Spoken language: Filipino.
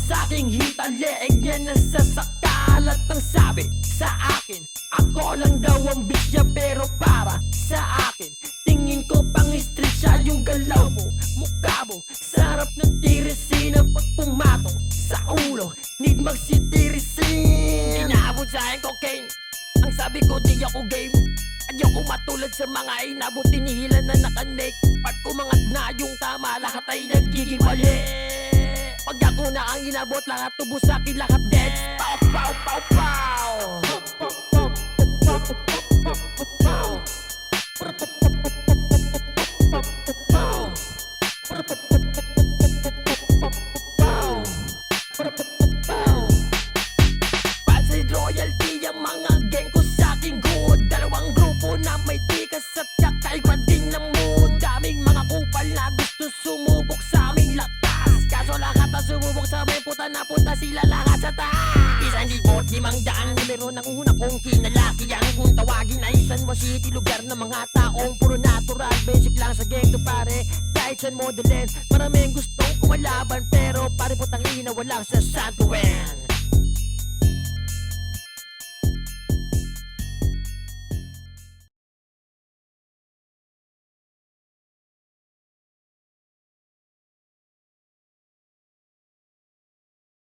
Sa'king hita, leeg yan nasasakalat ng sabi sa akin. Ako lang daw ang bisya pero para sa akin tingin ko pang street siya yung galaw mo, mukha mo. Sarap ng tirisin ang pag pumatong sa ulo. Need magsitirisin. Inaabot sa'kin cocaine. Ang sabi ko di ako game. Ayoko matulad sa mga inabot tinihilan na nakanek. Pag kumangat na yung tama, lahat ay nagiging mali. Pag ako na ang inabot, lahat tubos sa'kin, lahat dead. Pow, pow, pow, pow. Pansin royalty ang mga gang ko sa'king good. Dalawang grupo na may tikas at kakaiba din ng mood. Daming mga kupal na gusto sumubok sa aming lakas. Kaso lahat na sumubok sa amin, puta na punta sila lahat sa taas. 1,500 numero ng una kong kinalakihan. Kung tawagin ay San Juan City, lugar ng mga taong puro natural. Basic lang sa ghetto pare, kahit saan mo dalhin. Maraming gustong kumalaban pero pare putang ina walang sa Santo Wen.